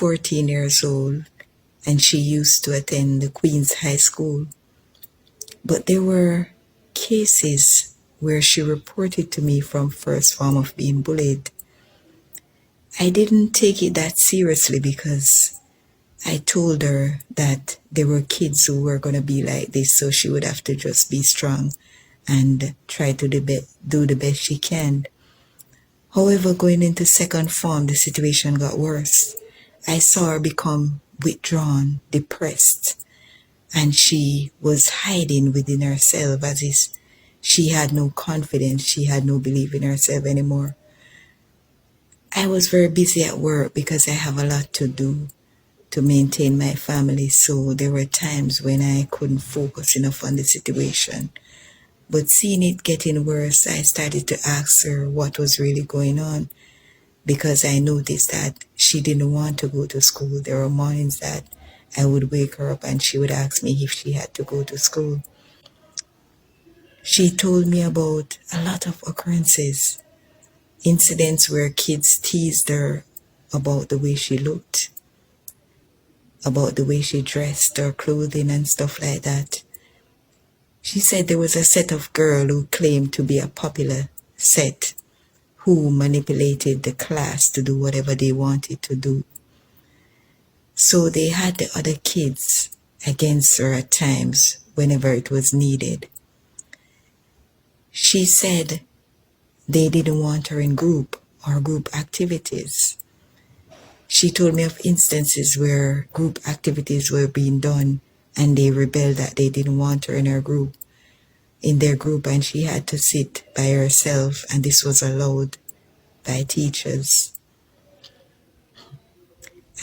14 years old and she used to attend the Queen's High School. But there were cases where she reported to me from first form of being bullied. I didn't take it that seriously because I told her that there were kids who were going to be like this, so she would have to just be strong and try to do the best she can. However, going into second form, the situation got worse. I saw her become withdrawn, depressed, and she was hiding within herself as if she had no confidence, she had no belief in herself anymore. I was very busy at work because I have a lot to do to maintain my family, so there were times when I couldn't focus enough on the situation. But seeing it getting worse, I started to ask her what was really going on, because I noticed that she didn't want to go to school. There were mornings that I would wake her up and she would ask me if she had to go to school. She told me about a lot of occurrences, incidents where kids teased her about the way she looked, about the way she dressed, her clothing and stuff like that. She said there was a set of girls who claimed to be a popular set who manipulated the class to do whatever they wanted to do. So they had the other kids against her at times whenever it was needed. She said they didn't want her in group or group activities. She told me of instances where group activities were being done and they rebelled that they didn't want her in their group, and she had to sit by herself, and this was allowed by teachers.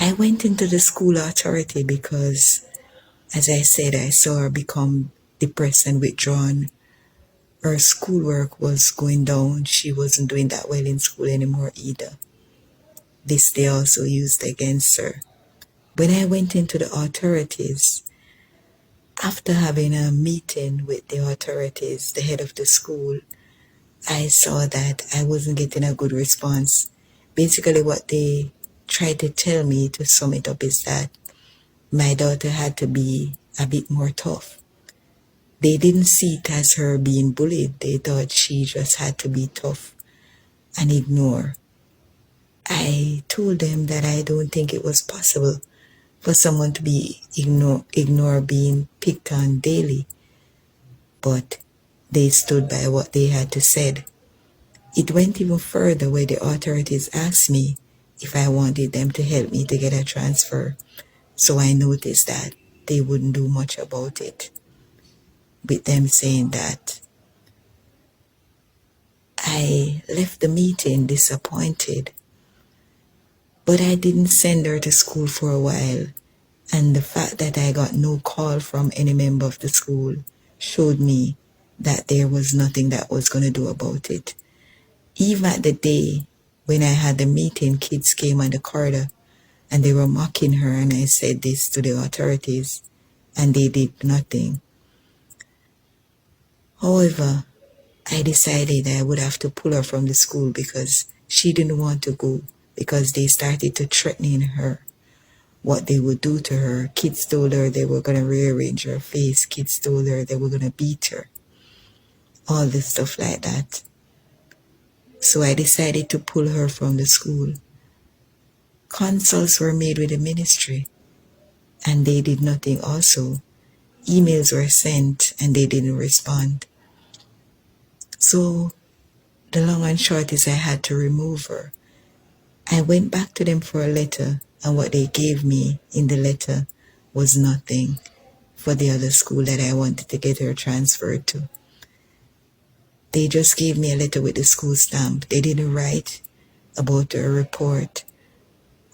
I went into the school authority because, as I said, I saw her become depressed and withdrawn. Her schoolwork was going down. She wasn't doing that well in school anymore either. This they also used against her. When I went into the authorities, after having a meeting with the authorities, the head of the school, I saw that I wasn't getting a good response. Basically what they tried to tell me, to sum it up, is that my daughter had to be a bit more tough. They didn't see it as her being bullied. They thought she just had to be tough and ignore. I told them that I don't think it was possible for someone to be ignore being picked on daily. But they stood by what they had to said. It went even further where the authorities asked me if I wanted them to help me to get a transfer. So I noticed that they wouldn't do much about it, with them saying that. I left the meeting disappointed, but I didn't send her to school for a while, and the fact that I got no call from any member of the school showed me that there was nothing that was going to do about it. Even at the day when I had the meeting, kids came on the corridor and they were mocking her, and I said this to the authorities and they did nothing. However, I decided I would have to pull her from the school because she didn't want to go, because they started to threaten her what they would do to her. Kids told her they were going to rearrange her face. Kids told her they were going to beat her. All this stuff like that. So I decided to pull her from the school. Consults were made with the ministry and they did nothing also. Emails were sent and they didn't respond. So the long and short is I had to remove her. I went back to them for a letter, and what they gave me in the letter was nothing for the other school that I wanted to get her transferred to. They just gave me a letter with the school stamp. They didn't write about her report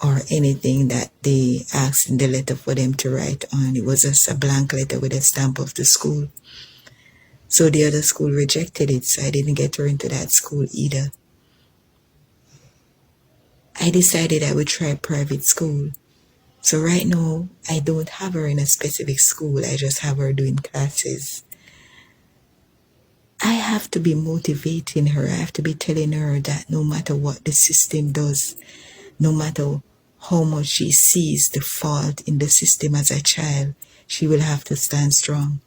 or anything that they asked in the letter for them to write on. It was just a blank letter with a stamp of the school. So the other school rejected it, so I didn't get her into that school either. I decided I would try private school. So right now, I don't have her in a specific school. I just have her doing classes. I have to be motivating her. I have to be telling her that no matter what the system does, no matter how much she sees the fault in the system as a child, she will have to stand strong.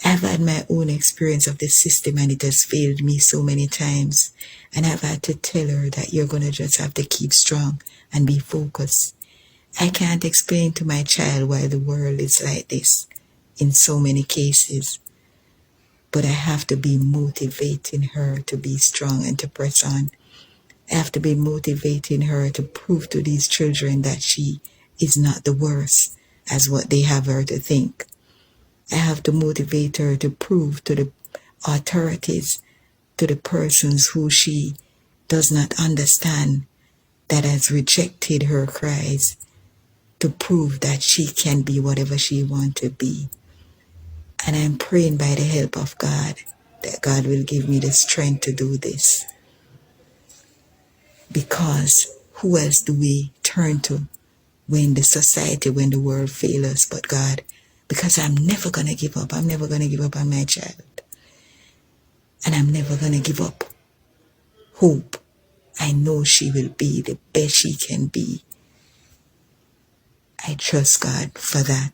I've had my own experience of the system and it has failed me so many times. And I've had to tell her that you're going to just have to keep strong and be focused. I can't explain to my child why the world is like this in so many cases. But I have to be motivating her to be strong and to press on. I have to be motivating her to prove to these children that she is not the worst as what they have her to think. I have to motivate her to prove to the authorities, to the persons who she does not understand, that has rejected her cries, to prove that she can be whatever she wants to be. And I'm praying by the help of God that God will give me the strength to do this. Because who else do we turn to when the society, when the world fails us but God? Because I'm never going to give up. I'm never going to give up on my child. And I'm never going to give up hope. I know she will be the best she can be. I trust God for that.